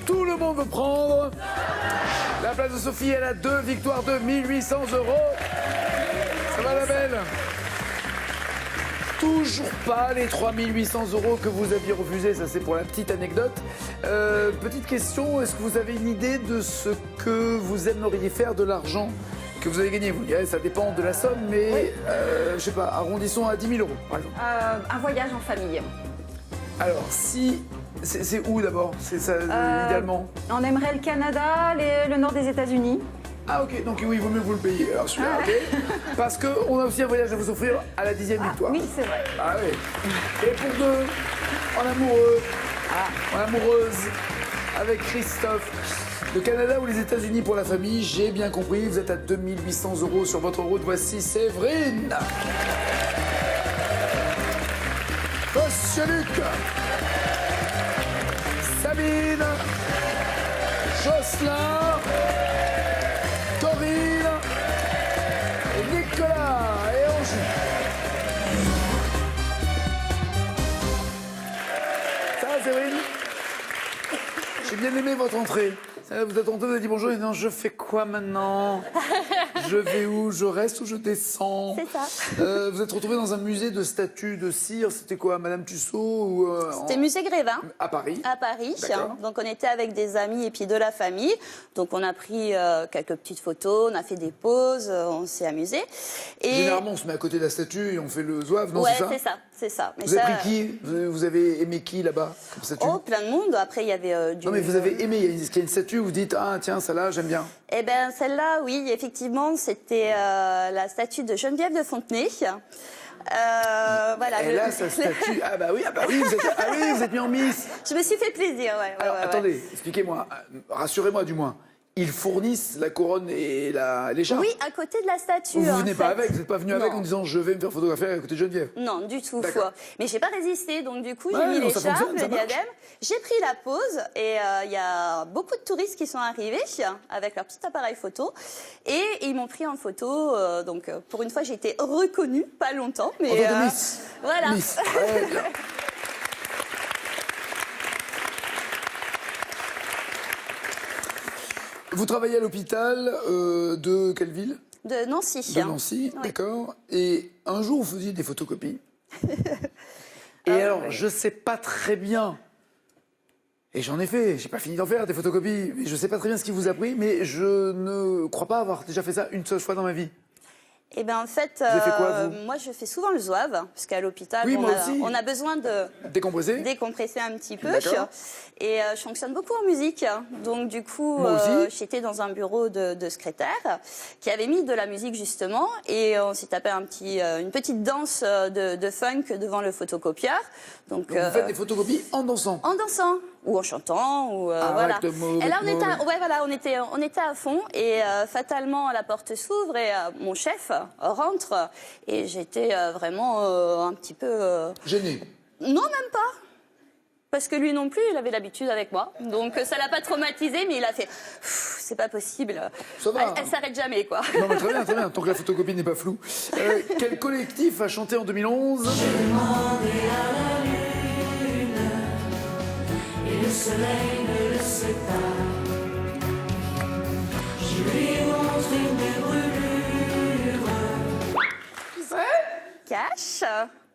Tout le monde veut prendre. La place de Sophie, elle a 2 victoires de 1800 €. Ça va la belle? Toujours pas les 3800 € que vous aviez refusés, ça c'est pour la petite anecdote. Petite question, est-ce que vous avez une idée de ce que vous aimeriez faire de l'argent que vous avez gagné? Vous direz, ça dépend de la somme, mais Oui. je sais pas, arrondissons à 10 000 € par exemple. Un voyage en famille. Alors, si... C'est où d'abord? C'est ça, idéalement? On aimerait le Canada, le nord des États-Unis. Ah ok, donc oui, il vaut mieux que vous le payer. Alors celui-là, ok. Parce qu'on a aussi un voyage à vous offrir à la 10e victoire. Oui, c'est vrai. Ah oui. Et pour 2, en amoureux, en amoureuse, avec Christophe. Le Canada ou les États-Unis pour la famille, j'ai bien compris, vous êtes à 2800 € sur votre route. Voici Séverine. Monsieur Luc. Sabine. Jocelyn. Corinne. Et Nicolas. Et Angie. Ça va, Séverine? J'ai bien aimé votre entrée. Vous êtes entré, vous avez dit bonjour et non, je fais quoi maintenant? Je vais où? Je reste ou je descends? C'est ça. Vous êtes retrouvé dans un musée de statues de cire. C'était quoi, Madame Tussaud ou C'était musée Grévin. à Paris? À Paris. D'accord. Donc on était avec des amis et puis de la famille. Donc on a pris quelques petites photos, on a fait des pauses, on s'est amusé. Et Généralement, on se met à côté de la statue et on fait le zouave, non? ouais, C'est ça? c'est ça, c'est ça. Mais Vous avez ça- pris qui? Vous avez aimé qui là-bas comme statue? Oh, plein de monde. Après il y avait du. Non, mais vous avez aimé. Est-ce qu'il y a une statue où vous dites ah tiens, celle-là j'aime bien? Eh bien, celle-là, oui, effectivement, c'était la statue de Geneviève de Fontenay. Voilà. Elle a sa statue. Ah bah oui, vous êtes mis en Miss. Je me suis fait plaisir, ouais. Alors ouais. attendez, expliquez-moi, rassurez-moi du moins. Ils fournissent la couronne et l'écharpe? Oui, à côté de la statue. Vous en venez pas fait. avec, vous n'êtes pas venu avec Non. en disant je vais me faire photographier à côté de Geneviève? Non, du tout. D'accord. Mais j'ai pas résisté, donc du coup Ouais, j'ai mis non, ça l'écharpe, fonctionne, ça le marche. diadème. J'ai pris la pause et il y a beaucoup de touristes qui sont arrivés avec leur petit appareil photo et ils m'ont pris en photo. Donc pour une fois j'ai été reconnue, pas longtemps, mais En tant que Miss. voilà. Miss. Ouais, bien. Vous travaillez à l'hôpital de quelle ville? De Nancy. De Nancy, Oui. d'accord. Et un jour, vous faisiez des photocopies. Et alors, je sais pas très bien. Et j'en ai fait, j'ai pas fini d'en faire des photocopies. Mais je sais pas très bien ce qui vous a pris, mais je ne crois pas avoir déjà fait ça une seule fois dans ma vie. Et ben en fait, avez fait quoi, vous? moi je fais souvent le zouave parce qu'à l'hôpital Oui, moi aussi. on a besoin de Décompressé? décompresser un petit peu. D'accord. Et je fonctionne beaucoup en musique. Donc du coup, Moi aussi. j'étais dans un bureau de secrétaire qui avait mis de la musique justement. Et on s'est tapé une petite danse de funk devant le photocopieur. Donc, Donc vous faites des photocopies en dansant? en dansant ou en chantant ou voilà. Arrête, mauvais, Et là mauvais. on était à fond et fatalement la porte s'ouvre et mon chef rentre et j'étais vraiment un petit peu Gêné. non, même pas. Parce que lui non plus, il avait l'habitude avec moi. Donc ça l'a pas traumatisé, mais il a fait pff, c'est pas possible. Ça va. Elle s'arrête jamais, quoi. Non mais très bien, tant que la photocopie n'est pas floue. Quel collectif a chanté en 2011? Et le soleil ne le sait pas. Je lui montre mes brûlures. Cash,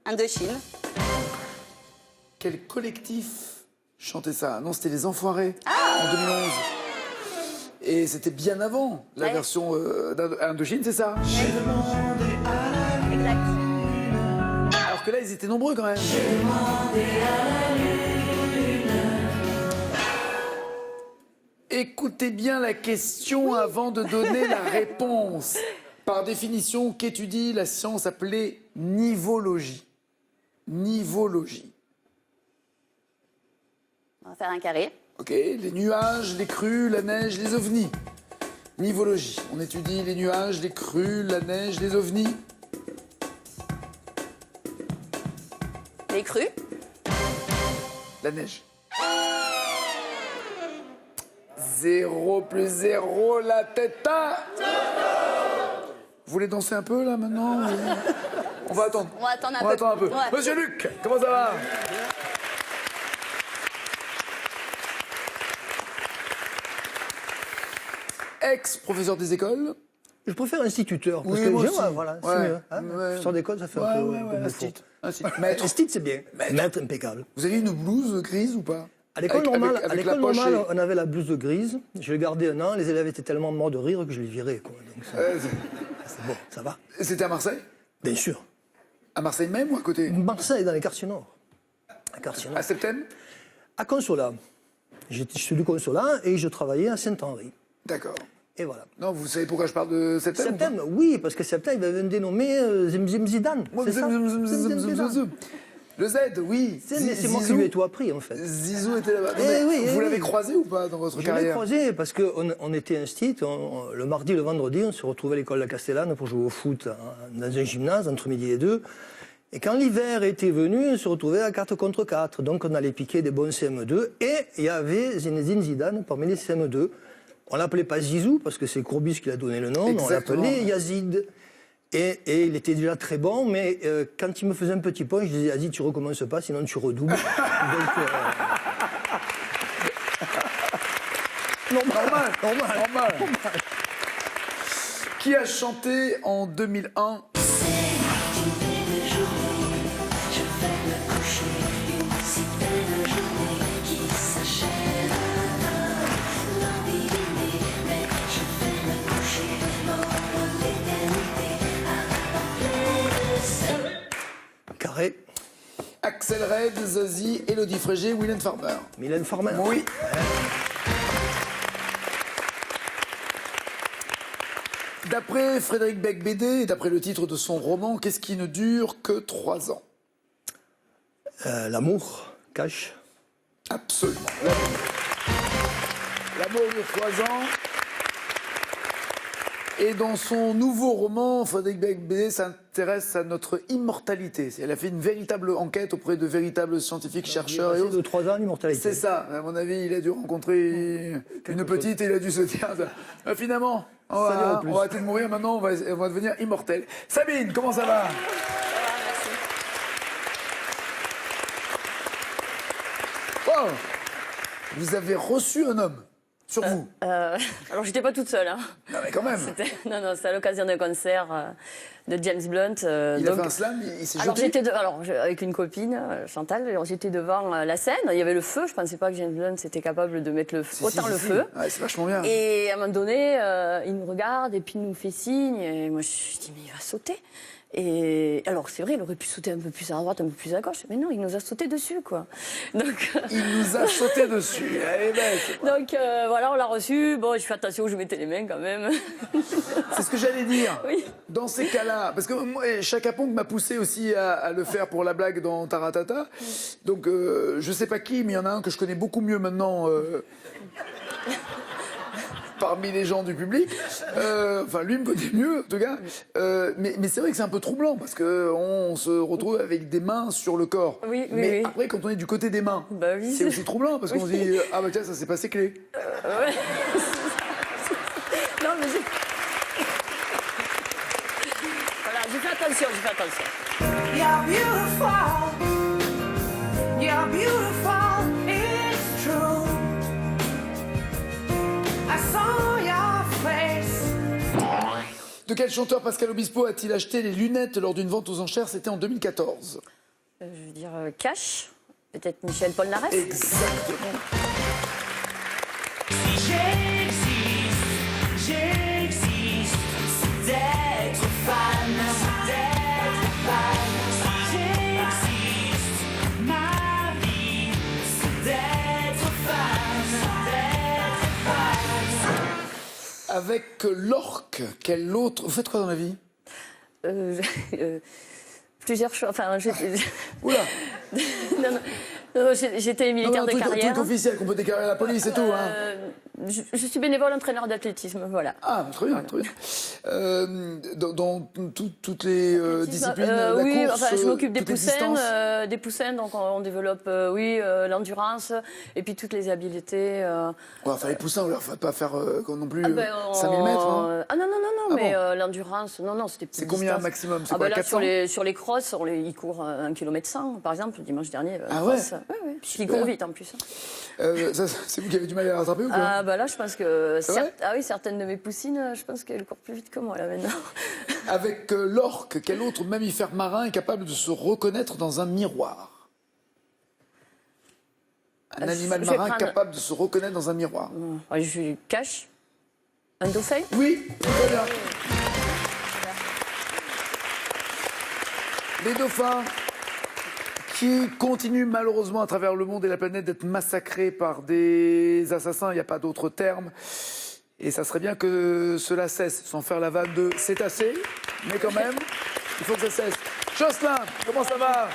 Indochine. Quel collectif chantait ça? Non, c'était Les Enfoirés en 2011. Et c'était bien avant la Ouais. version d'Indochine, c'est ça? Exact. Alors que là, ils étaient nombreux quand même. Écoutez bien la question avant de donner la réponse. Par définition, qu'étudie la science appelée nivologie? Nivologie. On va faire un carré. Ok, les nuages, les crues, la neige, les ovnis. Nivologie. On étudie les nuages, les crues, la neige, les ovnis. Les crus. La neige. 0 plus 0, la tête à... Vous voulez danser un peu là maintenant? On va attendre. On va attendre un On va peu. attendre un peu. Ouais. Monsieur Luc, comment ça va? ex-professeur des écoles. Je préfère instituteur, parce Oui, que moi j'aime, aussi. voilà, c'est Ouais. mieux. Hein. Ouais. Professeur d'école, ça fait un peu instit. bouffon. Maître. Instit, c'est bien. Maître impeccable. Vous aviez une blouse grise ou pas? À l'école Avec- normale, avec la poche on avait la blouse grise. Je l'ai gardée un an. Les élèves étaient tellement morts de rire que je les virais. Quoi. Donc, c'est bon, ça va. C'était à Marseille? Bien sûr. À Marseille même ou à côté? Marseille, dans les quartiers nord. Les quartiers nord. À Septem? À Consolat. Je suis du Consolat et je travaillais à Saint-Henri. D'accord. Et voilà. Non, vous savez pourquoi je parle de Septem? ou pas? Septem, oui, parce que Septem, il avait dénommé Zim Zidane. Ouais, C'est ça zum. Le Z, oui. Mais c'est moi qui lui ai tout appris, en fait. Zizou était là-bas. Eh Mais oui, vous eh l'avez oui. croisé ou pas dans votre Je l'ai carrière? croisé parce qu'on était instit. Le mardi et le vendredi, on se retrouvait à l'école de la Castellane pour jouer au foot dans un gymnase entre midi et 2. Et quand l'hiver était venu, on se retrouvait à 4 contre 4. Donc on allait piquer des bons CM2. Et il y avait Zinedine Zidane parmi les CM2. On l'appelait pas Zizou parce que c'est Courbis qui l'a donné le nom. Exactement. On l'appelait Yazid. Et il était déjà très bon, mais quand il me faisait un petit point, je disais, vas-y, tu recommences pas, sinon tu redoubles. Donc, Normal. Qui a chanté en 2001 Carré, Axel Red, Zazie, Élodie Frégé, Mylène Farmer. Mylène Farmer. Oui. D'après Frédéric Beigbeder, et d'après le titre de son roman, qu'est-ce qui ne dure que 3 ans? L'amour, cache. Absolument. L'amour de 3 ans. Et dans son nouveau roman, Frédéric Beigbeder s'intéresse à notre immortalité. Elle a fait une véritable enquête auprès de véritables scientifiques, chercheurs et Il est autres. passé de 3 ans, l'immortalité. C'est ça. À mon avis, il a dû rencontrer une petite et il a dû se dire finalement, on va arrêter de mourir, maintenant on va devenir immortel. Sabine, comment ça va? Oh, vous avez reçu un homme sur vous. Alors, j'étais pas toute seule. Hein. Non, mais quand même. Non, c'est à l'occasion d'un concert de James Blunt. Il a donc- fait un slam, il s'est alors, jeté. avec une copine, Chantal, alors, j'étais devant la scène. Il y avait le feu. Je pensais pas que James Blunt était capable de mettre autant le feu. Ouais, c'est vachement bien. Et à un moment donné, il nous regarde et puis il nous fait signe. Et moi, je dis, mais il va sauter. Et alors, c'est vrai, il aurait pu sauter un peu plus à droite, un peu plus à gauche. Mais non, il nous a sauté dessus, quoi. Donc, Il nous a sauté dessus. Elle est belle. donc voilà, on l'a reçu. Bon, je fais attention où je mettais les mains quand même. C'est ce que j'allais dire. Oui. Dans ces cas-là, parce que moi, Chaka Ponk m'a poussé aussi à le faire pour la blague dans Taratata. Donc, je sais pas qui, mais il y en a un que je connais beaucoup mieux maintenant parmi les gens du public. Enfin, lui me connaît mieux, en tout cas. Mais c'est vrai que c'est un peu troublant parce que on se retrouve avec des mains sur le corps. Oui, oui, mais oui. après, quand on est du côté des mains, Bah oui, c'est c'est- aussi troublant parce qu'on se dit ah bah tiens, ça s'est passé clé. Ouais. Non, mais voilà, j'ai fait attention, You're beautiful. You're beautiful. It's true. I saw your face. De quel chanteur Pascal Obispo a-t-il acheté les lunettes lors d'une vente aux enchères? C'était en 2014. je veux dire, Cash, peut-être Michel Polnareff. Exactement. J'existe, c'est d'être fan, J'existe, ma vie, c'est d'être fan, Avec l'orque, quel autre... Vous faites quoi dans la vie? Plusieurs choses. Enfin, Oula. non, j'étais militaire un de carrière. truc officiel qu'on peut déclarer à la police et tout. Hein. Je suis bénévole entraîneur d'athlétisme, voilà. Ah, très bien, très bien. Dans toutes les disciplines, la oui, course, enfin, je m'occupe des toutes les poussins, distances. donc on développe, l'endurance, et puis toutes les habiletés. Ouais, enfin, les poussins, on leur fait pas faire non plus 5000 on- mètres. Hein. Ah non, Ah mais bon l'endurance, non, c'était C'est combien distance. maximum? C'est Ah quoi, bah là, 400? sur les crosses, ils courent 1 km 100, par exemple, dimanche dernier. Ah ouais? cross. Ouais. Ils Super. courent vite en plus. Ça, c'est vous qui avez du mal à les rattraper ou quoi? Ah bah là, je pense que C'est vrai certaines de mes poussines, je pense qu'elles courent plus vite que moi là maintenant. Avec l'orque, quel autre mammifère marin est capable de se reconnaître dans un miroir? Un animal je vais marin prendre- capable de se reconnaître dans un miroir. Je cache un dauphin. Oui, très bien. Les dauphins qui continuent malheureusement à travers le monde et la planète d'être massacrés par des assassins, il n'y a pas d'autre terme. Et ça serait bien que cela cesse, sans faire la vanne de c'est assez, mais quand même, il faut que ça cesse. Jocelyn, comment ça va?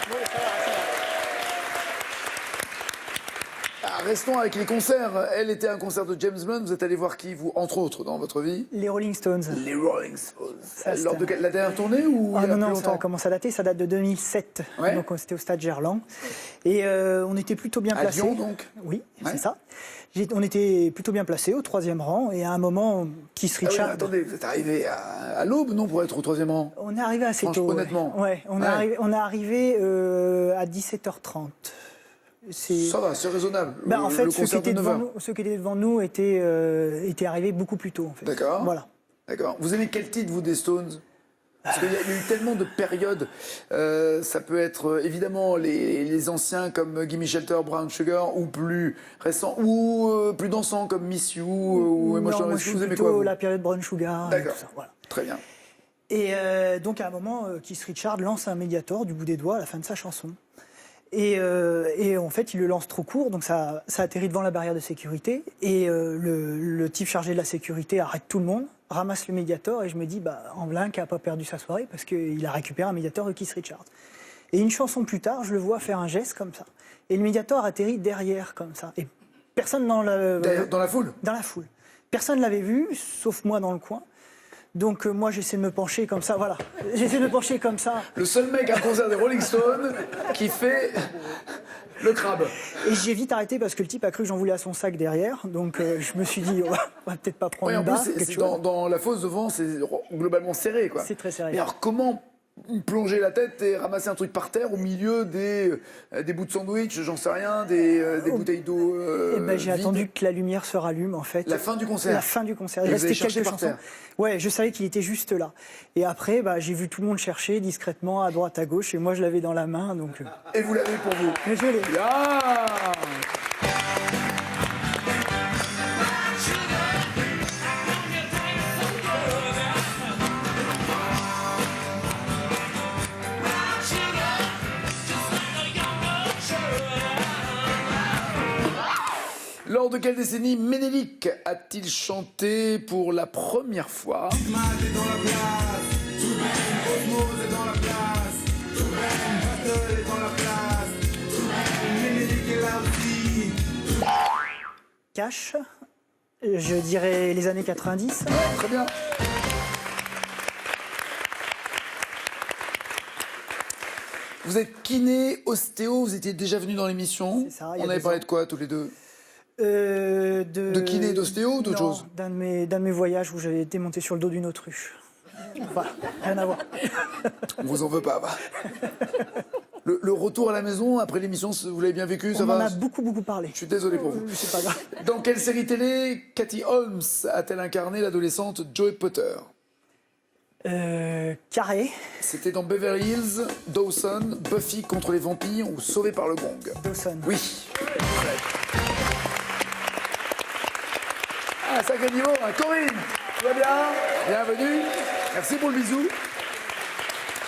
Ah, restons avec les concerts. Elle était à un concert de James Blunt. Vous êtes allé voir qui, vous, entre autres, dans votre vie? Les Rolling Stones. Les Rolling Stones. Ça, Lors de c'était la dernière tournée ou il y a non, plus ça longtemps? commence à dater, ça date de 2007. Ouais. Donc c'était au stade Gerland. Et on était plutôt bien À placés. Lyon, donc? Oui, Ouais. c'est ça. On était plutôt bien placés au 3e rang. Et à un moment, Keith Ah oui, Richards. mais attendez, vous êtes arrivé à l'aube, non, pour être au 3e rang? On est arrivé assez Franchement, tôt. honnêtement. Ouais, on Ouais. est arrivé à 17h30. Ça va, c'est raisonnable. En fait, le ceux qui, concert étaient de 9 devant heures. nous, ceux qui étaient devant nous étaient arrivés beaucoup plus tôt. En fait. D'accord. Voilà. D'accord. Vous aimez quel titre, vous, des Stones? Parce qu'il y a eu tellement de périodes. Ça peut être évidemment les anciens comme Gimme Shelter, Brown Sugar, ou plus récents, ou plus dansants comme Miss You ou Non, Emotional moi, je Rescue. suis Vous aimez plutôt quoi, vous? la période Brown Sugar. D'accord. tout ça, voilà. Très bien. Et donc à un moment, Keith Richards lance un Mediator du bout des doigts à la fin de sa chanson. Et en fait, il le lance trop court, donc ça atterrit devant la barrière de sécurité. Et le type chargé de la sécurité arrête tout le monde, ramasse le Mediator, et je me dis, Amblin qui n'a pas perdu sa soirée parce qu'il a récupéré un Mediator de Keith Richards. Et une chanson plus tard, je le vois faire un geste comme ça. Et le Mediator atterrit derrière comme ça. Et personne dans Dans la foule? dans la foule. Personne ne l'avait vu, sauf moi dans le coin. Donc moi j'essaie de me pencher comme ça, voilà. J'essaie de me pencher comme ça. Le seul mec à un concert des Rolling Stones qui fait le crabe. Et j'ai vite arrêté parce que le type a cru que j'en voulais à son sac derrière. Donc je me suis dit, on va peut-être pas prendre Oui, en une plus, barre. quelque chose. dans la fosse devant, c'est globalement serré, quoi. C'est très serré. Mais alors, comment plonger la tête et ramasser un truc par terre au milieu des bouts de sandwich, j'en sais rien, des bouteilles d'eau J'ai vides? attendu que la lumière se rallume, en fait. La fin du concert? La fin du concert. Et Il vous restait avez cherché quelques par chansons. terre? Ouais, je savais qu'il était juste là. Et après, j'ai vu tout le monde chercher discrètement à droite, à gauche, et moi je l'avais dans la main, donc. Et vous l'avez pour vous? Mais je l'ai. Ah! Lors de quelle décennie Ménélique a-t-il chanté pour la première fois? Cash, je dirais les années 90. Très bien. Vous êtes kiné, ostéo, vous étiez déjà venu dans l'émission. C'est ça, il y a On avait 2 parlé ans. de quoi tous les deux? De kiné et d'ostéo ou d'autre Non, chose? d'un de mes voyages où j'avais été monté sur le dos d'une autruche. Voilà, rien à voir. On vous en veut pas. Va. Le retour à la maison après l'émission, vous l'avez bien vécu, ça On en va? a beaucoup parlé. Je suis désolé pour vous. C'est pas grave. Dans quelle série télé Cathy Holmes a-t-elle incarné l'adolescente Joey Potter? Carré, C'était dans Beverly Hills, Dawson, Buffy contre les vampires ou Sauvé par le gong? Dawson. Oui. Ah, sacré niveau. hein. Corinne, tu vas bien? Bienvenue. Merci pour le bisou.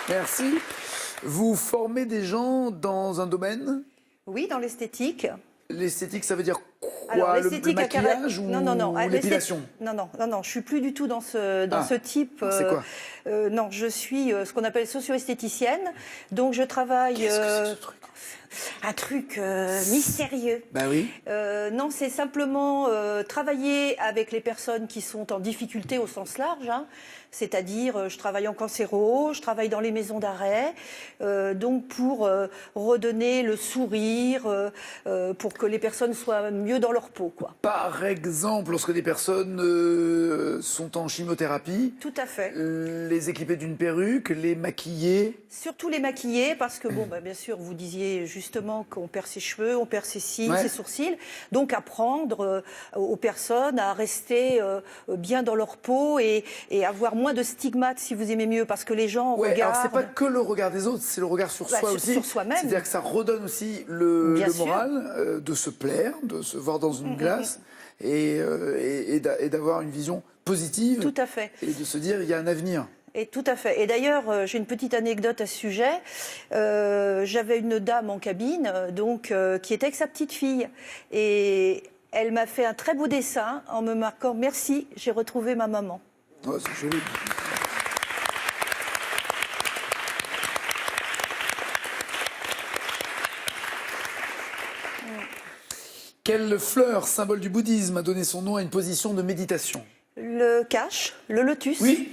Merci. Vous formez des gens dans un domaine? Oui, dans l'esthétique. L'esthétique, ça veut dire quoi? Alors, le l'esthétique à maquillage ou non, l'épilation? Non, je suis plus du tout dans ce type. C'est quoi? Non, je suis ce qu'on appelle socio-esthéticienne. Donc, je travaille. Qu'est-ce que c'est que ce truc? Un truc mystérieux. Bah oui. Non, c'est simplement travailler avec les personnes qui sont en difficulté au sens large. Hein. C'est-à-dire, je travaille en cancéro, je travaille dans les maisons d'arrêt, donc pour redonner le sourire, pour que les personnes soient mieux dans leur peau, quoi. Par exemple, lorsque des personnes sont en chimiothérapie, Tout à fait. les équiper d'une perruque, les maquiller. Surtout les maquiller, parce que, bon, bien sûr, vous disiez juste justement qu'on perd ses cheveux, on perd ses cils, Ouais. ses sourcils. Donc apprendre aux personnes à rester bien dans leur peau et avoir moins de stigmates, si vous aimez mieux, parce que les gens Ouais, alors regardent. c'est pas que le regard des autres, c'est le regard sur Bah, soi sur- aussi. sur soi-même. C'est-à-dire que ça redonne aussi le Bien sûr. moral de se plaire, de se voir dans une glace et d'avoir une vision positive. Tout à fait. Et de se dire il y a un avenir. Et tout à fait. Et d'ailleurs, j'ai une petite anecdote à ce sujet. J'avais une dame en cabine, qui était avec sa petite fille, et elle m'a fait un très beau dessin en me marquant merci, j'ai retrouvé ma maman. Oh, c'est joli. Quelle fleur, symbole du bouddhisme, a donné son nom à une position de méditation? Le cache, le lotus. Oui.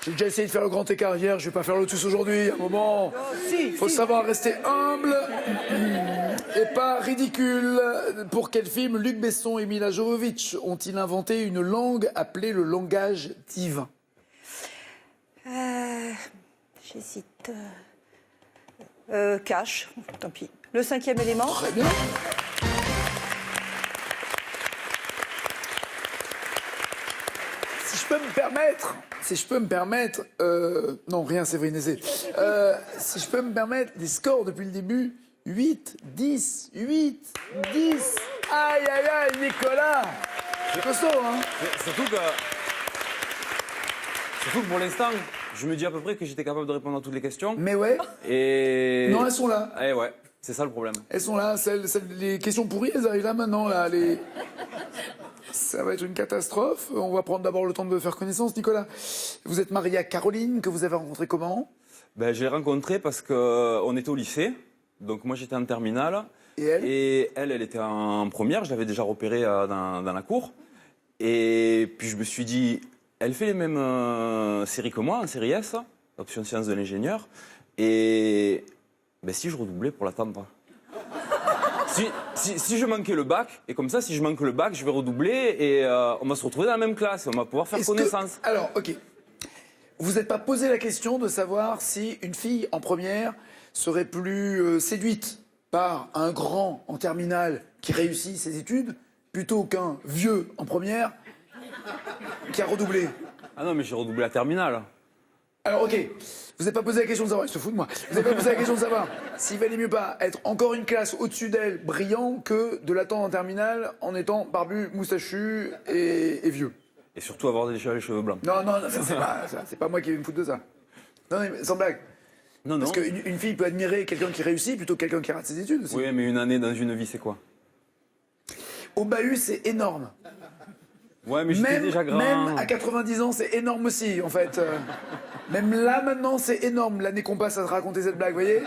J'ai déjà essayé de faire le grand écart hier, je vais pas faire le lotus aujourd'hui, à un moment. Faut savoir rester humble et pas ridicule. Pour quel film Luc Besson et Mila Jovovich ont-ils inventé une langue appelée le langage divin? J'hésite. Cache, tant pis. Le 5e élément. Très bien. Si je peux me permettre, non rien Séverine Aizé. Si je peux me permettre, les scores depuis le début, 8, 10, 8, 10. Aïe aïe aïe Nicolas. C'est costaud hein. Surtout que pour l'instant, je me dis à peu près que j'étais capable de répondre à toutes les questions. Mais ouais, Et. non elles sont là. Eh ouais, c'est ça le problème. Elles sont là, les questions pourries, elles arrivent là maintenant. Là, ça va être une catastrophe. On va prendre d'abord le temps de faire connaissance, Nicolas. Vous êtes marié à Caroline, que vous avez rencontrée comment? Ben, je l'ai rencontrée parce qu'on était au lycée. Donc moi j'étais en terminale. Et elle? Et elle était en première. Je l'avais déjà repérée dans la cour. Et puis je me suis dit, elle fait les mêmes séries que moi, en série S, option sciences de l'ingénieur. Et ben, si je redoublais pour l'attendre. Si je manquais le bac, et comme ça, si je manque le bac, je vais redoubler et on va se retrouver dans la même classe, on va pouvoir faire connaissance. Alors, ok. Vous n'êtes pas posé la question de savoir si une fille en première serait plus séduite par un grand en terminale qui réussit ses études plutôt qu'un vieux en première qui a redoublé? Ah non, mais j'ai redoublé la terminale. Alors, ok, vous n'avez pas posé la question de savoir, il se fout de moi, vous n'avez pas posé la question de savoir s'il valait mieux pas être encore une classe au-dessus d'elle, brillant, que de l'attendre en terminale en étant barbu, moustachu et vieux. Et surtout avoir déjà les cheveux blancs. Non, ça, c'est pas moi qui vais me foutre de ça. Non, mais sans blague. Non, non. Parce qu'une fille peut admirer quelqu'un qui réussit plutôt que quelqu'un qui rate ses études aussi. Oui, mais une année dans une vie, c'est quoi? Au bahut, c'est énorme. Ouais, mais j'étais déjà grand. Même à 90 ans, c'est énorme aussi, en fait. Même là, maintenant, c'est énorme, l'année qu'on passe à se raconter cette blague, vous voyez?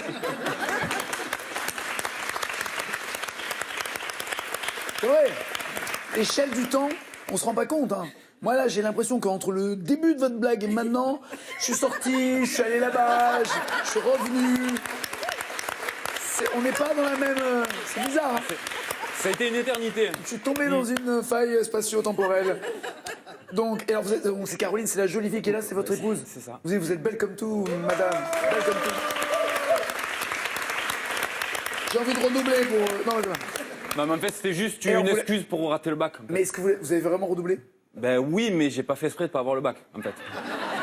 C'est vrai. L'échelle du temps, on se rend pas compte, hein. Moi, là, j'ai l'impression qu'entre le début de votre blague et maintenant, je suis sorti, je suis allé là-bas, je suis revenu. On n'est pas dans la même... C'est bizarre, hein. Ça a été une éternité. Je suis tombé dans une faille spatio-temporelle. Donc, et alors donc c'est Caroline, c'est la jolie fille qui est là, c'est votre épouse? C'est ça. Vous êtes belle comme tout, madame. Belle comme tout. J'ai envie de redoubler pour... Non, mais... Non, mais en fait, c'était juste Et alors, une vous excuse pour rater le bac. En fait. Mais est-ce que vous avez vraiment redoublé? Ben oui, mais j'ai pas fait exprès de pas avoir le bac, en fait.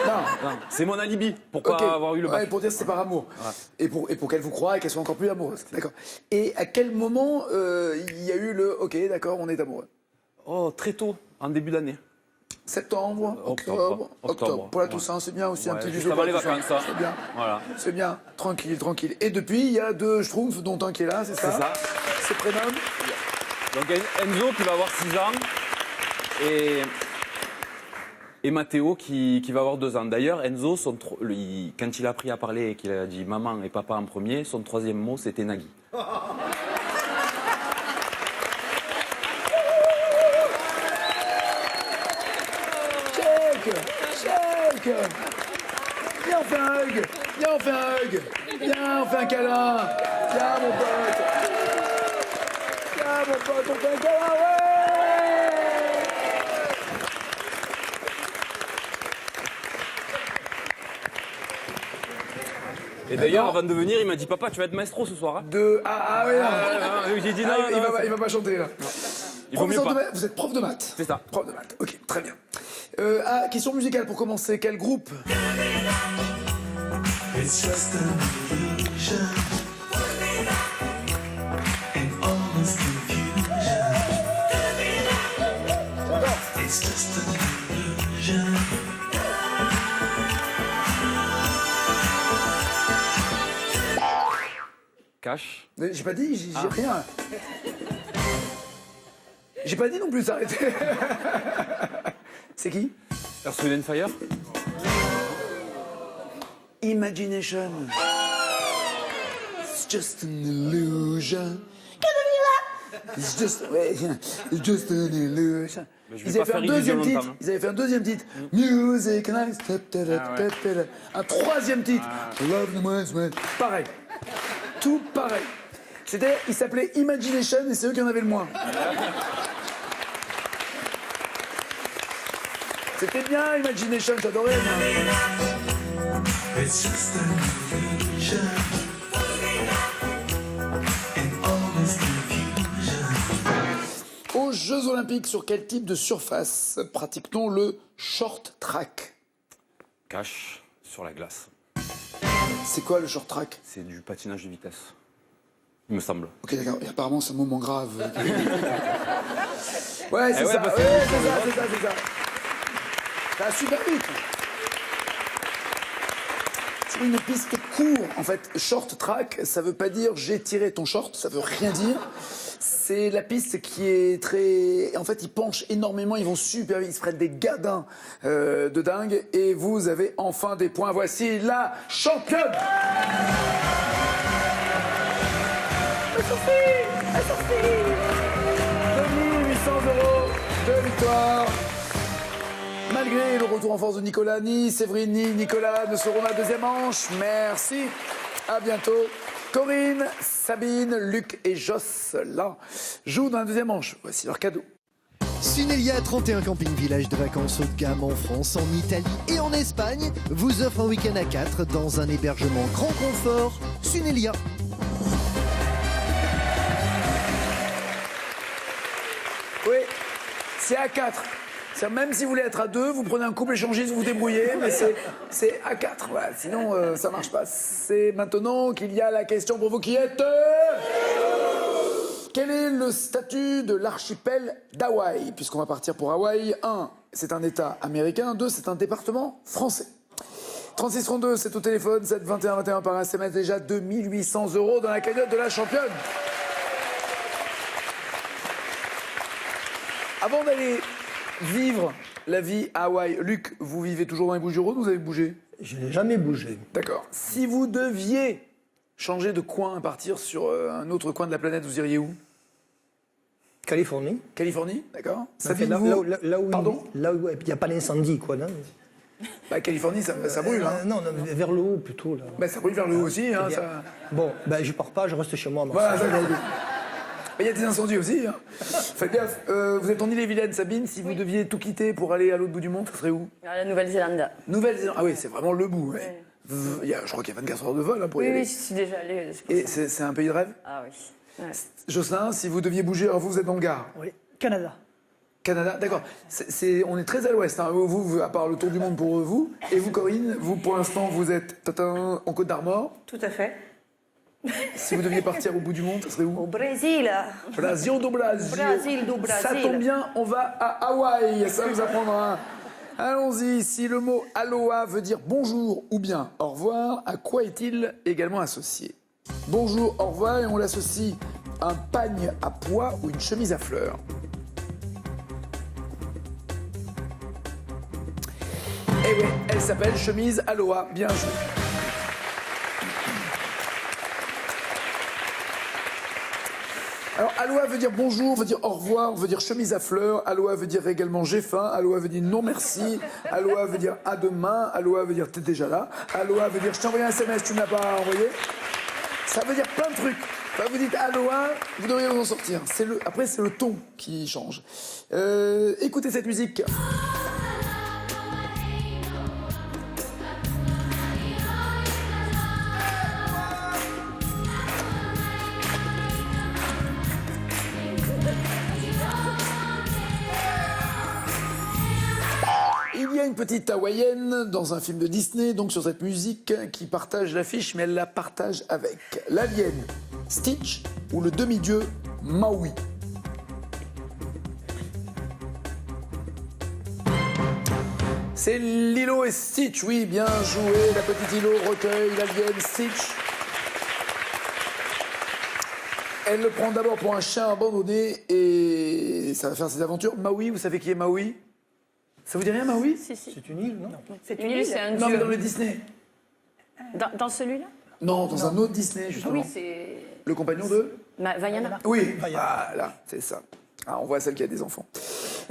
Non. Non, c'est mon alibi pour pas Ok. avoir eu le bac. Ouais, pour dire que c'est par amour. Ouais. Et pour qu'elle vous croie et qu'elle soit encore plus amoureuse. D'accord. Et à quel moment il y a eu le... Ok, d'accord, on est amoureux? Oh, très tôt, en début d'année. Septembre, Octobre. octobre. Pour la Ouais. Toussaint, c'est bien aussi, un Ouais, petit juste bisou avant pour les la Toussaint. vacances, ça. C'est bien. Voilà. C'est bien, tranquille, tranquille. Et depuis, il y a 2 schtroumpfs, dont un qui est là, c'est ça? C'est ça. C'est prénom. Donc Enzo qui va avoir 6 ans et Mathéo qui va avoir 2 ans. D'ailleurs, Enzo, quand il a appris à parler et qu'il a dit maman et papa en premier, son 3e mot c'était Nagui. Check. Viens, on fait un hug. Viens, on fait un hug. Viens, on fait un câlin. Viens, mon pote. Viens, mon pote, on fait un câlin. Ouais. Et d'ailleurs, avant de venir, il m'a dit papa, tu vas être maestro ce soir. Hein. Oui, non. J'ai dit non. Il va pas chanter là. Il vaut mieux pas. Vous êtes prof de maths. C'est ça. Prof de maths. Ok, très bien. Question musicale pour commencer. Quel groupe? It's just an illusion. And almost confusion. It's just an illusion. Cash. J'ai pas dit, j'ai rien. J'ai pas dit non plus, arrêtez. C'est qui? Earth, Wind & Fire. Imagination. It's just an illusion. It's just an illusion. Je vais pas faire illusion longtemps, hein. Ils avaient fait un deuxième titre. Music nice. Un troisième titre. Love the West Wind. Pareil. Tout pareil. Il s'appelait Imagination et c'est eux qui en avaient le moins. C'était bien Imagination, j'adorais. It's just an illusion. And almost confusion. Aux Jeux Olympiques, sur quel type de surface pratique-t-on le short track? Cash sur la glace. C'est quoi le short track? C'est du patinage de vitesse. Il me semble. Ok, d'accord. Et apparemment, c'est un moment grave. Ouais, c'est ouais, ça. bah, C'est ça. Ça va super vite. C'est une piste court. En fait, short track, ça veut pas dire j'ai tiré ton short, ça veut rien dire. C'est la piste qui est très... En fait, ils penchent énormément, ils vont super vite, ils se prennent des gadins de dingue. Et vous avez enfin des points. Voici la championne. Elle sortit 2800 € de victoire. Malgré le retour en force de Nicolas, ni Séverine ni Nicolas ne seront la deuxième manche. Merci, à bientôt. Corinne, Sabine, Luc et Jocelyn jouent dans la deuxième manche. Voici leur cadeau. Sunelia, 31 camping village de vacances haut de gamme en France, en Italie et en Espagne, vous offre un week-end à 4 dans un hébergement grand confort. Sunelia. Oui, c'est à 4. Même si vous voulez être à 2, vous prenez un couple échangiste, vous vous débrouillez, mais c'est à 4. Voilà, sinon, ça marche pas. C'est maintenant qu'il y a la question pour vous qui êtes... Quel est le statut de l'archipel d'Hawaï? Puisqu'on va partir pour Hawaï. 1, c'est un État américain. 2, c'est un département français. 3632, c'est au téléphone. 7 21 21 par SMS. Déjà 2800 € dans la cagnotte de la championne. Avant d'aller vivre la vie à Hawaï, Luc, vous vivez toujours dans les Bouches-du-Rhône ou vous avez bougé? Je n'ai jamais bougé. D'accord. Si vous deviez changer de coin et partir sur un autre coin de la planète, vous iriez où? Californie. Californie, d'accord. Sabine, là où il n'y a pas d'incendie, quoi. Non, Californie, ça brûle. Hein. Non, vers le haut plutôt. Là. Ça brûle vers le haut aussi. Hein, ça... Bon, je pars pas, je reste chez moi. Voilà, il y a des incendies aussi. Hein. Faites gaffe. Vous êtes en Ille-et-Vilaine, Sabine. Si vous deviez tout quitter pour aller à l'autre bout du monde, ça serait où? La Nouvelle-Zélande. Nouvelle-Zélande. Ah oui, c'est vraiment le bout. Ouais. Je crois qu'il y a 24 heures de vol pour y aller. Oui, je suis déjà allée. Et c'est un pays de rêve? Ah oui. Ouais. Jocelyn, si vous deviez bouger, alors vous êtes dans le Gard. Oui, Canada. Canada, d'accord. On est très à l'ouest. Hein. Vous, à part le tour du monde pour vous. Et vous, Corinne, vous, pour l'instant, vous êtes en Côte d'Armor. Tout à fait. Si vous deviez partir au bout du monde, ça serait où? Au Brésil. Brasil do Brasil. Brasil do Brasil. Ça tombe bien, on va à Hawaï. Ça vous apprendra. Allons-y. Si le mot aloha veut dire bonjour ou bien au revoir, à quoi est-il également associé? Bonjour, au revoir, et on l'associe à un pagne à pois ou une chemise à fleurs. Eh oui, elle s'appelle chemise aloha. Bien joué. Alors, aloha veut dire bonjour, veut dire au revoir, veut dire chemise à fleurs. Aloha veut dire également j'ai faim. Aloha veut dire non merci. Aloha veut dire à demain. Aloha veut dire t'es déjà là. Aloha veut dire je t'ai envoyé un SMS, tu ne l'as pas envoyé. Ça veut dire plein de trucs. Enfin, vous dites aloha, vous devriez vous en sortir. Après, c'est le ton qui change. Écoutez cette musique. y a une petite hawaïenne dans un film de Disney, donc sur cette musique, qui partage l'affiche, mais elle la partage avec l'alien Stitch ou le demi-dieu Maui. C'est Lilo et Stitch, oui, bien joué. La petite Lilo recueille l'alien Stitch. Elle le prend d'abord pour un chien abandonné et ça va faire ses aventures. Maui, vous savez qui est Maui? Ça vous dit rien, Maui? Si, si. C'est une île, non? C'est Une île, c'est un Non, mais dieu. dans le Disney. Dans celui-là? Non, dans un autre Disney, justement. Oui, c'est. Le compagnon de... Vaiana. Oui, voilà, c'est ça. Ah, on voit celle qui a des enfants.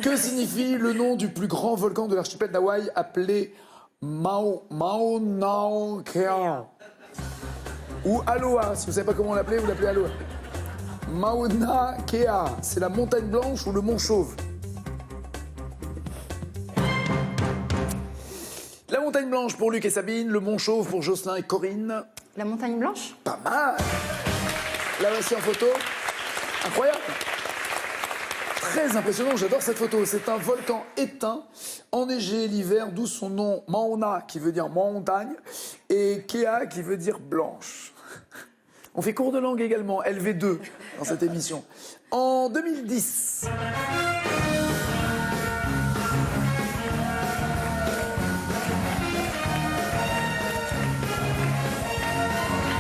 Que signifie le nom du plus grand volcan de l'archipel d'Hawaï appelé Mauna Kea? Ou Aloha, si vous ne savez pas comment l'appelez, vous l'appelez Aloha. Mauna Kea, c'est la montagne blanche ou le mont chauve? La montagne blanche pour Luc et Sabine, le mont chauve pour Jocelyn et Corinne. La montagne blanche? Pas mal. La voici en photo. Incroyable. Très impressionnant, j'adore cette photo. C'est un volcan éteint, enneigé l'hiver, d'où son nom Mauna, qui veut dire montagne, et Kea, qui veut dire blanche. On fait cours de langue également, LV2, dans cette émission. En 2010...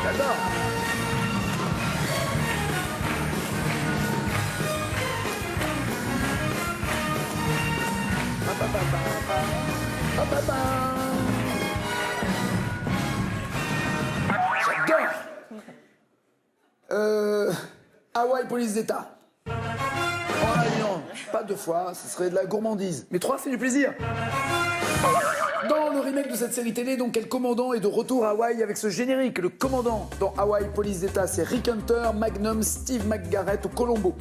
J'adore. J'adore. Hawaï Police d'État. Oh non, pas 2 fois, ce serait de la gourmandise. Mais 3, c'est du plaisir. Dans le remake de cette série télé, donc, quel commandant est de retour à Hawaï avec ce générique? Le commandant dans Hawaï Police d'État, c'est Rick Hunter, Magnum, Steve McGarrett ou Colombo.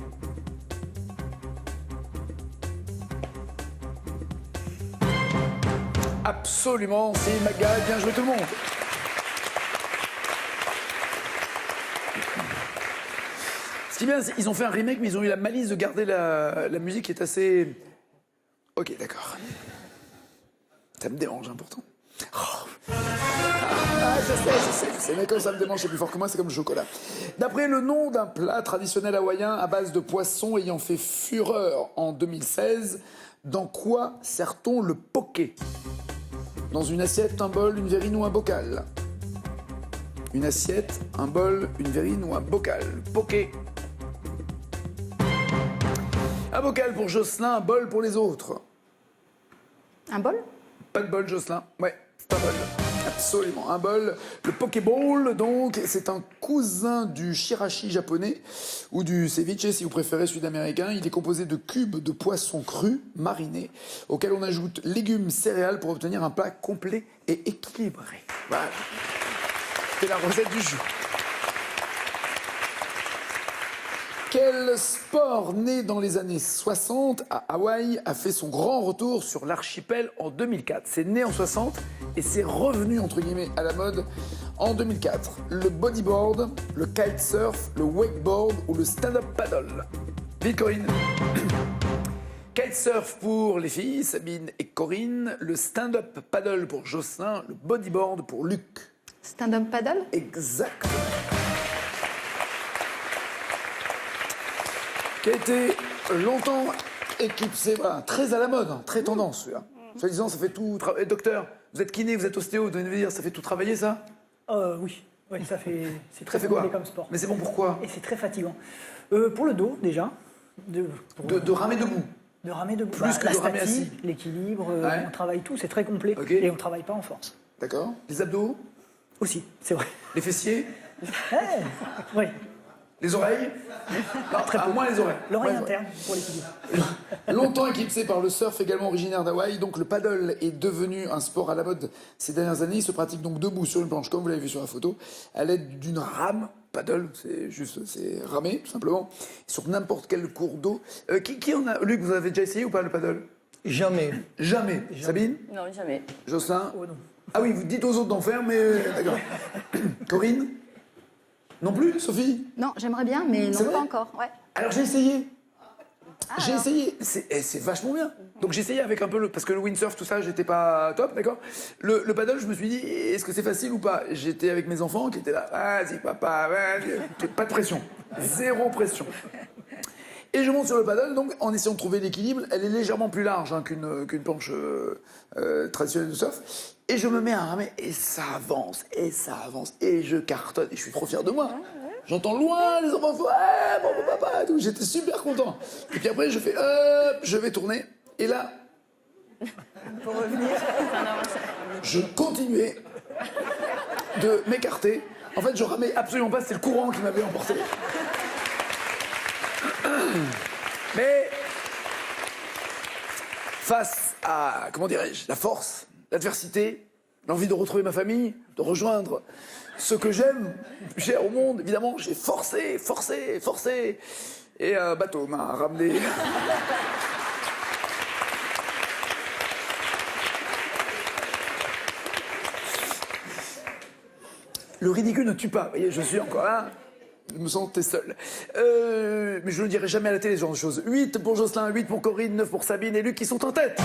Absolument, c'est McGarrett, bien joué tout le monde. Ce qui est bien, c'est qu'ils ont fait un remake, mais ils ont eu la malice de garder la musique qui est assez... Ok, d'accord. Ça me dérange, hein, pourtant. Oh. Ah, je sais, mais comme ça me démange, c'est plus fort que moi, c'est comme le chocolat. D'après le nom d'un plat traditionnel hawaïen à base de poisson ayant fait fureur en 2016, dans quoi sert-on le poké? Dans une assiette, un bol, une verrine ou un bocal? Une assiette, un bol, une verrine ou un bocal? Poké. Un bocal pour Jocelyn, un bol pour les autres. Un bol? Pas de bol, Jocelyn. Ouais, c'est un bol. Absolument, un bol. Le Pokéball, donc, c'est un cousin du shirashi japonais ou du ceviche, si vous préférez, sud-américain. Il est composé de cubes de poissons crus, marinés, auxquels on ajoute légumes, céréales pour obtenir un plat complet et équilibré. Voilà. C'est la recette du jour. Quel sport né dans les années 60 à Hawaï a fait son grand retour sur l'archipel en 2004? C'est né en 60 et c'est revenu entre guillemets à la mode en 2004. Le bodyboard, le kitesurf, le wakeboard ou le stand-up paddle? Vite Corinne. Kitesurf pour les filles, Sabine et Corinne. Le stand-up paddle pour Jocelyn. Le bodyboard pour Luc. Stand-up paddle? Exact. Qui a été longtemps éclipsé, voilà, très à la mode, hein, très tendance celui-là. Soi-disant, ça fait tout travailler. Docteur, vous êtes kiné, vous êtes ostéo, vous devez me dire, ça fait tout travailler ça? Oui, ça fait. C'est très Ça fait quoi? compliqué comme sport. Mais c'est bon pourquoi? Et c'est très fatigant. Pour le dos, déjà. De ramer debout. De ramer debout. Plus que la de ramer statie, assis. l'équilibre, Ouais. on travaille tout, c'est très complet. Ok. Et on travaille pas en force. D'accord. Les abdos? Aussi, c'est vrai. Les fessiers? Oui. Les oreilles? Non, Très peu. moins les oreilles. L'oreille Ouais, ouais. interne pour l'équilibre. Longtemps éclipsé par le surf, également originaire d'Hawaï, donc le paddle est devenu un sport à la mode ces dernières années. Il se pratique donc debout sur une planche, comme vous l'avez vu sur la photo, à l'aide d'une rame. Paddle, c'est ramer, tout simplement, sur n'importe quel cours d'eau. Qui en a? Luc, vous avez déjà essayé ou pas le paddle? Jamais. Jamais. Sabine? Non, jamais. Jocelyn? Oh non. Ah oui, vous dites aux autres d'en faire, mais d'accord. Corinne? Non plus, Sophie? Non, j'aimerais bien, mais C'est non, vrai pas encore. Ouais. Alors j'ai essayé. J'ai essayé, c'est vachement bien. Donc j'ai essayé avec un peu parce que le windsurf, tout ça, j'étais pas top, d'accord. Le paddle, je me suis dit, est-ce que c'est facile ou pas? J'étais avec mes enfants qui étaient là, vas-y papa, vas-y. Pas de pression, zéro pression. Et je monte sur le paddle, donc en essayant de trouver l'équilibre, elle est légèrement plus large hein, qu'une planche traditionnelle de surf. Et je me mets à ramer, et ça avance, et je cartonne, et je suis trop fier de moi. J'entends loin les enfants, ouais, bon papa, tout. J'étais super content. Et puis après, je fais, hop, je vais tourner, et là, Pour revenir. je continuais de m'écarter. En fait, je ramais absolument pas, c'était le courant qui m'avait emporté. Mais face à, comment dirais-je, la force, l'adversité, l'envie de retrouver ma famille, de rejoindre ce que j'aime, plus cher au monde, évidemment, j'ai forcé. Et un bateau m'a ramené. Le ridicule ne tue pas, vous voyez, je suis encore là. Je me sentais seul. Mais je ne le dirai jamais à la télé, ce genre de choses. 8 pour Jocelyn, 8 pour Corinne, 9 pour Sabine et Luc qui sont en tête.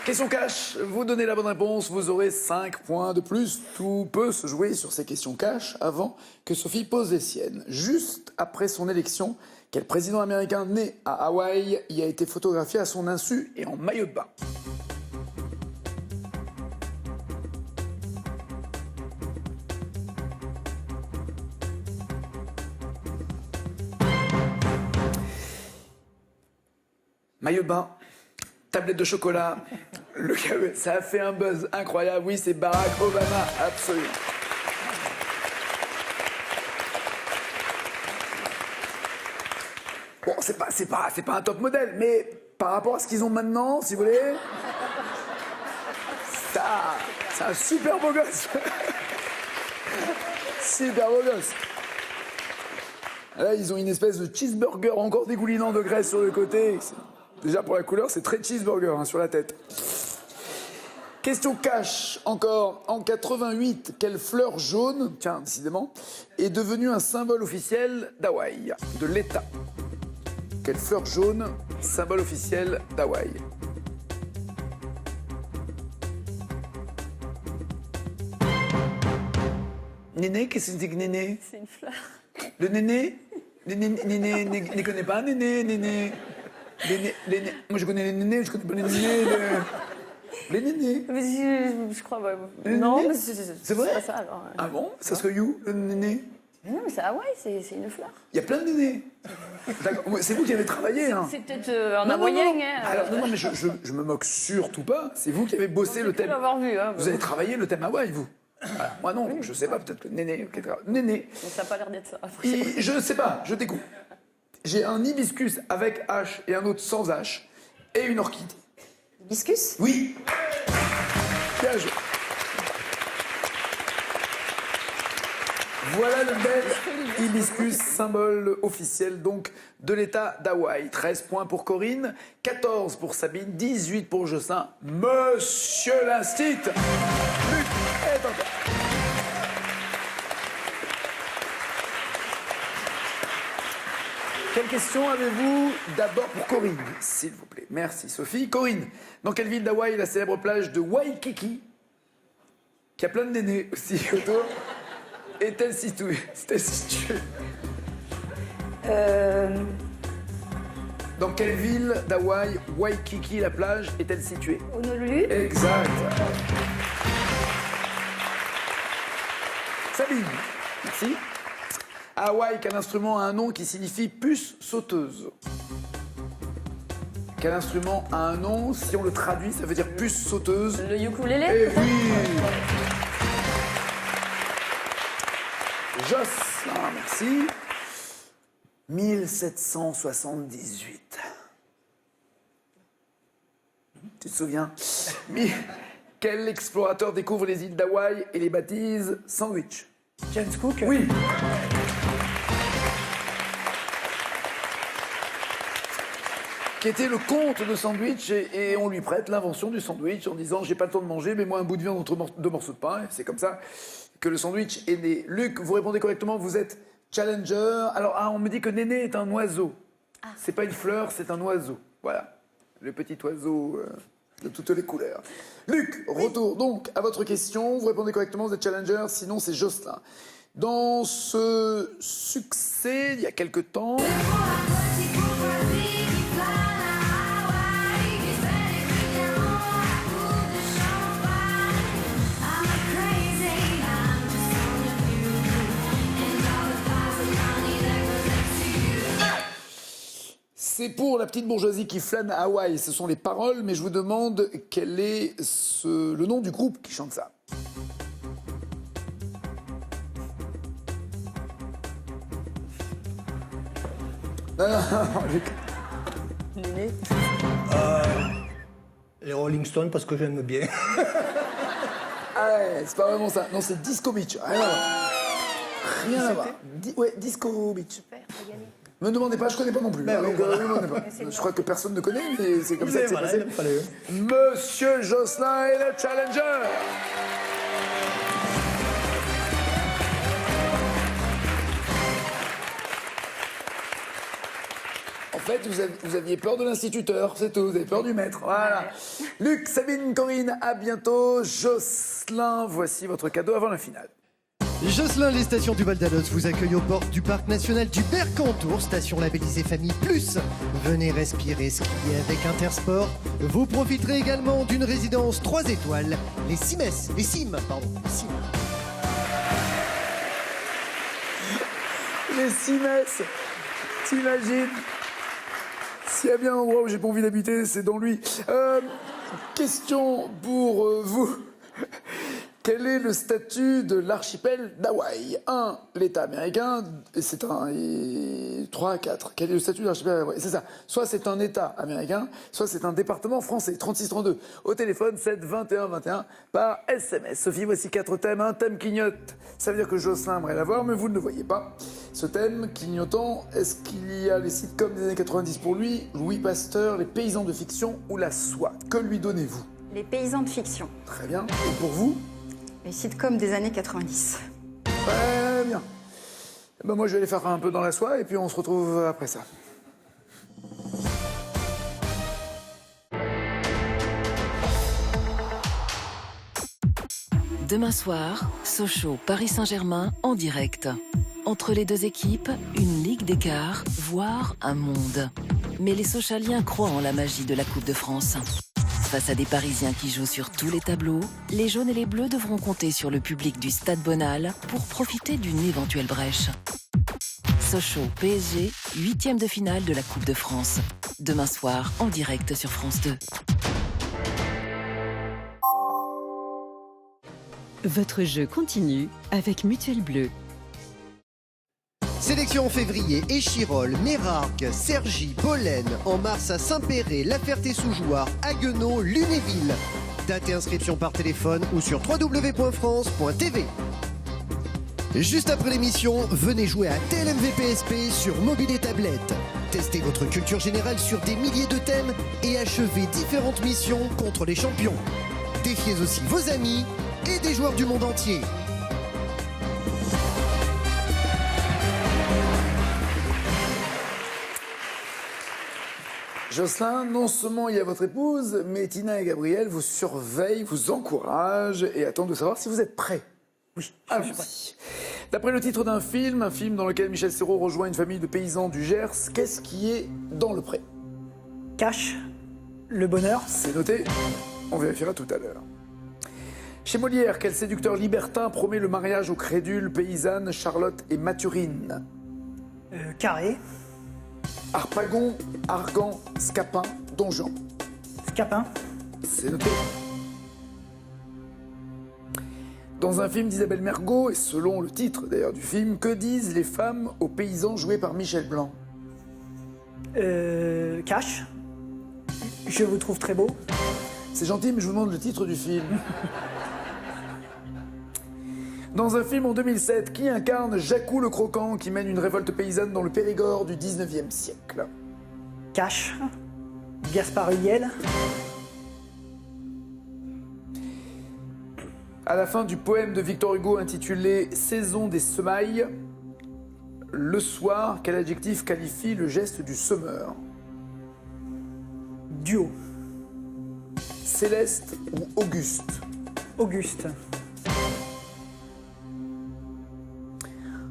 Question cash, vous donnez la bonne réponse, vous aurez 5 points de plus. Tout peut se jouer sur ces questions cash avant que Sophie pose les siennes. Juste après son élection, quel président américain né à Hawaï y a été photographié à son insu et en maillot de bain? Maillot de bain, tablette de chocolat, le café, ça a fait un buzz incroyable. Oui, c'est Barack Obama, absolument. Bon, c'est pas un top modèle, mais par rapport à ce qu'ils ont maintenant, si vous voulez, c'est un super beau gosse. Super beau gosse. Là, ils ont une espèce de cheeseburger encore dégoulinant de graisse sur le côté. Déjà, pour la couleur, c'est très cheeseburger hein, sur la tête. Question cash, encore. En 88, quelle fleur jaune, tiens, décidément, est devenue un symbole officiel d'Hawaï, de l'État? Quelle fleur jaune, symbole officiel d'Hawaï? Néné, qu'est-ce que c'est que Néné? C'est une fleur. Le Néné? Néné, ne connaît pas Néné, Néné. Moi je connais les nénés, je connais pas les nénés. Les nénés. Mais je crois, ouais. Les Non, nénés mais c'est vrai pas ça alors. Ah bon? Ça serait you, le néné? Mais non, mais c'est Hawaï, c'est une fleur. Il y a plein de nénés. D'accord. C'est vous qui avez travaillé, hein? C'est peut-être en Non, hawaïen, hein. Alors, non, mais je me moque surtout pas. C'est vous qui avez bossé le thème. L'avoir vu, hein. Vous avez travaillé le thème Hawaï, vous. Voilà. Moi non, donc je sais pas, peut-être que néné. Néné. Mais ça n'a pas l'air d'être ça. Je sais pas, je découvre. J'ai un hibiscus avec H et un autre sans H et une orchidée. Hibiscus? Oui. Bien joué. Voilà le bel hibiscus, symbole officiel donc de l'État d'Hawaï. 13 points pour Corinne, 14 pour Sabine, 18 pour Jocelyn. Monsieur l'Instit, Luc est en tête. Quelle question avez-vous d'abord pour Corinne, s'il vous plaît? Merci Sophie. Corinne, dans quelle ville d'Hawaï la célèbre plage de Waikiki, qui a plein de nénés aussi autour, est-elle située? Dans quelle ville d'Hawaï, Waikiki, la plage, est-elle située? Honolulu? Exact. Sabine, merci. À Hawaï, quel instrument a un nom qui signifie puce sauteuse? Quel instrument a un nom, si on le traduit, ça veut dire puce sauteuse? Le ukulélé? Eh oui. Jocelyn, merci. 1778. Tu te souviens? Quel explorateur découvre les îles d'Hawaï et les baptise Sandwich? James Cook. Oui. qui était le comte de sandwich, et on lui prête l'invention du sandwich en disant j'ai pas le temps de manger, mets-moi un bout de viande entre deux morceaux de pain. Et c'est comme ça que le sandwich est né. Luc, vous répondez correctement, vous êtes challenger. Alors, on me dit que Néné est un oiseau. C'est pas une fleur, c'est un oiseau. Voilà, le petit oiseau de toutes les couleurs. Luc, retour donc à votre question. Vous répondez correctement, vous êtes challenger, sinon c'est Jocelyn. Dans ce succès, il y a quelque temps... C'est pour la petite bourgeoisie qui flâne à Hawaï, ce sont les paroles, mais je vous demande quel est le nom du groupe qui chante ça. Non, Luc. Néné. Les Rolling Stones, parce que j'aime bien. Ah ouais, c'est pas vraiment ça. Non, c'est Disco Beach. Rien à voir. Rien à voir. Ouais, Disco Beach. Me demandez pas, je connais pas non plus. Donc, me demandez pas. Je crois que personne ne connaît, mais c'est comme ça que c'est passé. Monsieur Jocelyn est le challenger. En fait, vous aviez peur de l'instituteur, c'est tout. Vous avez peur du maître. Voilà. Luc, Sabine, Corinne, à bientôt. Jocelyn, voici votre cadeau avant la finale. Jocelyn, les stations du Val d'Alos vous accueillent aux portes du parc national du Bercantour, station labellisée Famille Plus. Venez respirer, skier avec Intersport. Vous profiterez également d'une résidence 3 étoiles, les Cimes. Les Cimes, t'imagines? S'il y a bien un endroit où j'ai pas envie d'habiter, c'est dans lui. Question pour vous. Quel est le statut de l'archipel d'Hawaï? 1, l'État américain, et c'est un... Et 3, 4. Quel est le statut de l'archipel d'Hawaï? C'est ça. Soit c'est un État américain, soit c'est un département français. 3632. Au téléphone, 7 21 21 par SMS. Sophie, voici 4 thèmes. Un thème clignote. Ça veut dire que Jocelyn aimerait l'avoir, mais vous ne le voyez pas. Ce thème clignotant, est-ce qu'il y a les sitcoms des années 90 pour lui, Louis Pasteur, les paysans de fiction ou la soie? Que lui donnez-vous? Les paysans de fiction. Très bien. Et pour vous? Les sitcoms des années 90. Très bien. Ben moi, je vais aller faire un peu dans la soie et puis on se retrouve après ça. Demain soir, Sochaux, Paris Saint-Germain en direct. Entre les deux équipes, une ligue d'écart, voire un monde. Mais les Sochaliens croient en la magie de la Coupe de France. Face à des Parisiens qui jouent sur tous les tableaux, les jaunes et les bleus devront compter sur le public du Stade Bonal pour profiter d'une éventuelle brèche. Sochaux, PSG, 8e de finale de la Coupe de France. Demain soir, en direct sur France 2. Votre jeu continue avec Mutuelle Bleu. Sélection en février, Échirolles, Mérargues, Cergy, Bolène. En mars à Saint-Péret, La Ferté-sous-Jouarre, Haguenau, Lunéville. Date et inscription par téléphone ou sur www.france.tv. Juste après l'émission, venez jouer à TLMV PSP sur mobile et tablette. Testez votre culture générale sur des milliers de thèmes et achevez différentes missions contre les champions. Défiez aussi vos amis et des joueurs du monde entier. Jocelyn, non seulement il y a votre épouse, mais Tina et Gabriel vous surveillent, vous encouragent et attendent de savoir si vous êtes prêts. Oui, allons-y. D'après le titre d'un film, un film dans lequel Michel Serrault rejoint une famille de paysans du Gers, qu'est-ce qui est dans le pré? Cache le bonheur. C'est noté, on vérifiera tout à l'heure. Chez Molière, quel séducteur libertin promet le mariage aux crédules paysannes Charlotte et Mathurine? Carré. Harpagon, Argan, Scapin, Donjon. Scapin. C'est noté. Dans un film d'Isabelle Mergo, et selon le titre d'ailleurs du film, que disent les femmes aux paysans joués par Michel Blanc? Cache. Je vous trouve très beau. C'est gentil, mais je vous demande le titre du film. Dans un film en 2007, qui incarne Jacou le Croquant qui mène une révolte paysanne dans le Périgord du 19e siècle? Cache. Gaspard Ulliel. À la fin du poème de Victor Hugo intitulé Saison des semailles, le soir, quel adjectif qualifie le geste du semeur? Duo. Céleste ou Auguste? Auguste.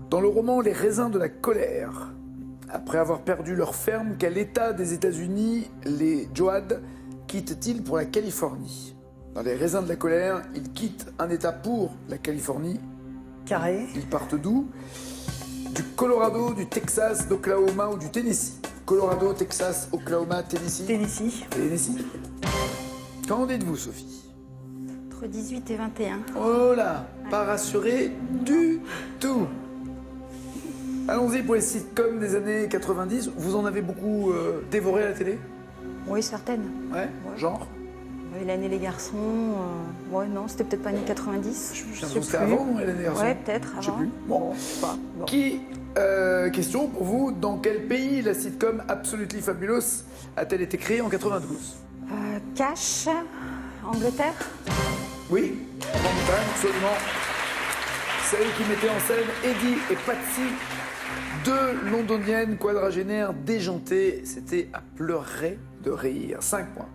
Dans le roman Les raisins de la colère, après avoir perdu leur ferme, quel état des États-Unis les Joad quittent-ils pour la Californie? Dans Les raisins de la colère, ils quittent un état pour la Californie. Carré. Ils partent d'où? Du Colorado, du Texas, d'Oklahoma ou du Tennessee? Colorado, Texas, Oklahoma, Tennessee. Tennessee. Tennessee. Qu'en dites-vous, Sophie? Entre 18 et 21. Oh là, pas rassuré du tout. Allons-y pour les sitcoms des années 90. Vous en avez beaucoup dévoré à la télé? Oui, certaines. Ouais, genre? Hélène et les garçons. Ouais, non, c'était peut-être pas années 90. Je sais C'était plus. avant, non, Hélène et les garçons? Ouais, peut-être Je sais avant. plus. Bon. Bon. Question pour vous. Dans quel pays la sitcom Absolutely Fabulous a-t-elle été créée en 92? Cash, Angleterre. Oui, Grande-Bretagne, absolument. Celle qui mettait en scène Eddie et Patsy, deux londoniennes quadragénaires déjantées. C'était à pleurer de rire. 5 points.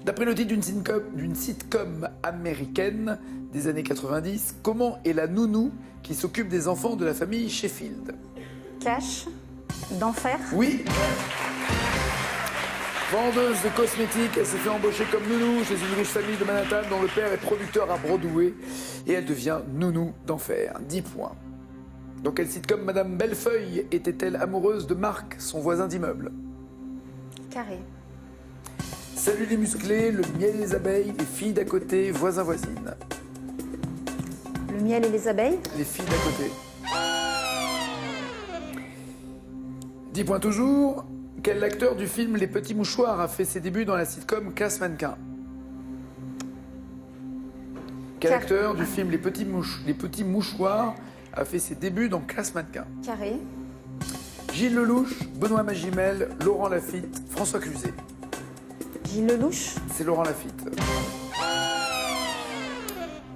D'après le titre d'une sitcom américaine des années 90, comment est la nounou qui s'occupe des enfants de la famille Sheffield? Cash, d'enfer. Oui. Vendeuse de cosmétiques, elle s'est fait embaucher comme nounou chez une riche famille de Manhattan dont le père est producteur à Broadway et elle devient nounou d'enfer. 10 points. Dans quel sitcom Madame Bellefeuille était-elle amoureuse de Marc, son voisin d'immeuble? Carré. Salut les musclés, le miel et les abeilles, les filles d'à côté, voisins-voisines. Le miel et les abeilles. Les filles d'à côté. 10 points toujours. Quel acteur du film Les Petits Mouchoirs a fait ses débuts dans la sitcom Classe Mannequin? Quel acteur du film Les Petits Mouchoirs a fait ses débuts dans Classe Mannequin? Carré. Gilles Lelouch, Benoît Magimel, Laurent Lafitte, François Cluzet. Gilles Lelouch. C'est Laurent Lafitte.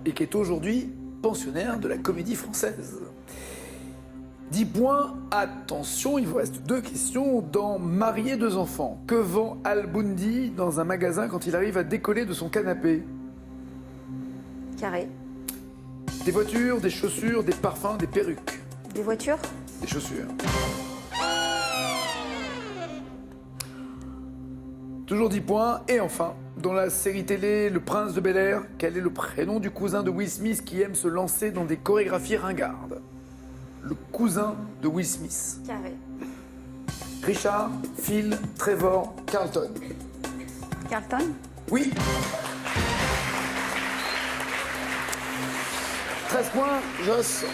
Et qui est aujourd'hui pensionnaire de la Comédie Française. 10 points, attention, il vous reste 2 questions. Dans Marier 2 enfants, que vend Al Bundy dans un magasin quand il arrive à décoller de son canapé? Carré. Des voitures, des chaussures, des parfums, des perruques. Des voitures. Des chaussures. Toujours 10 points. Et enfin, dans la série télé Le Prince de Bel-Air, quel est le prénom du cousin de Will Smith qui aime se lancer dans des chorégraphies ringardes? Le cousin de Will Smith. Carré. Richard, Phil, Trevor, Carlton. Carlton. Oui. 13 points, Joss.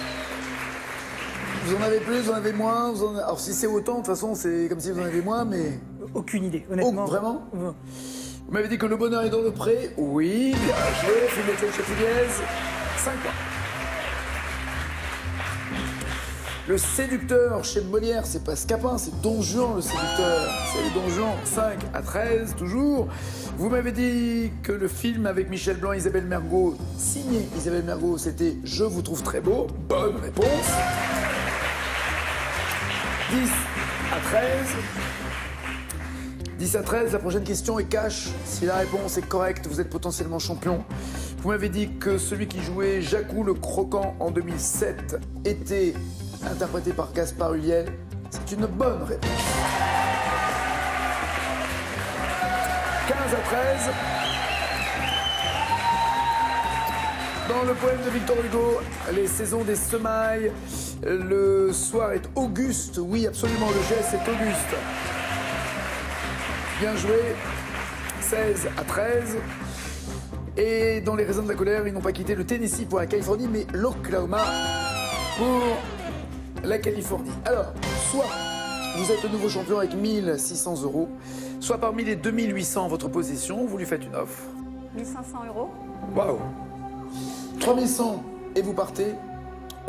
Vous en avez plus, vous en avez moins. Alors si c'est autant, de toute façon, c'est comme si vous en avez moins, mais... Aucune idée, honnêtement. Oh, vraiment? Ouais. Vous m'avez dit que le bonheur est dans le pré. Oui, bien joué, Philippe Chefiliez. 5 points. Le séducteur chez Molière, c'est pas Scapin, c'est Don Juan le séducteur. C'est Don Juan, 5-13, toujours. Vous m'avez dit que le film avec Michel Blanc et Isabelle Mergo, signé Isabelle Mergo, c'était Je vous trouve très beau. Bonne réponse. 10-13, la prochaine question est cash. Si la réponse est correcte, vous êtes potentiellement champion. Vous m'avez dit que celui qui jouait Jacou le Croquant en 2007 était interprété par Gaspard Ulliel. C'est une bonne réponse. 15-13. Dans le poème de Victor Hugo, les saisons des semailles, le soir est auguste. Oui, absolument, le geste est auguste. Bien joué. 16-13. Et dans les raisins de la colère, ils n'ont pas quitté le Tennessee pour la Californie, mais l'Oklahoma pour la Californie. Alors, soit vous êtes le nouveau champion avec 1600 €, soit parmi les 2800 en votre possession, vous lui faites une offre. 1500 €. Waouh. 3100 et vous partez,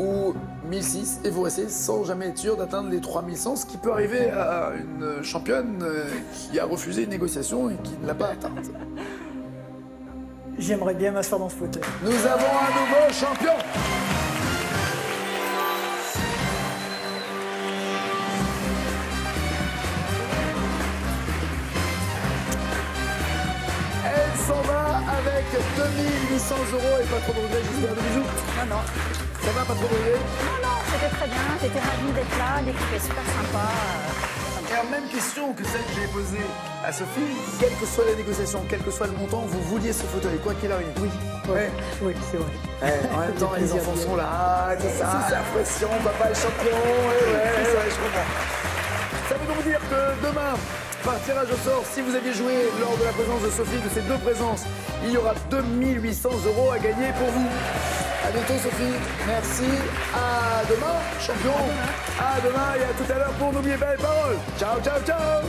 ou 1006 et vous restez sans jamais être sûr d'atteindre les 3100, ce qui peut arriver à une championne qui a refusé une négociation et qui ne l'a pas atteinte. J'aimerais bien m'asseoir dans ce fauteuil. Nous avons un nouveau champion. Elle s'en va avec 2800 € et pas trop de regrets, j'espère, de bisous. Non, non. Ça va, pas trop de regrets? Non, c'était très bien. J'étais ravie d'être là. L'équipe est super sympa. Et la même question que celle que j'ai posée à Sophie, quelle que soit la négociation, quel que soit le montant, vous vouliez ce fauteuil, quoi qu'il arrive. Oui, Ouais. oui, c'est vrai. En même temps, les enfants sont là, tout ça, la pression, papa est champion, ouais, je comprends. Ça veut donc dire que demain, par tirage au sort, si vous aviez joué lors de la présence de Sophie, de ces deux présences, il y aura 2800 € à gagner pour vous. À bientôt Sophie, merci, à demain champion, à demain et à tout à l'heure pour N'oubliez pas les paroles. Ciao, ciao, ciao.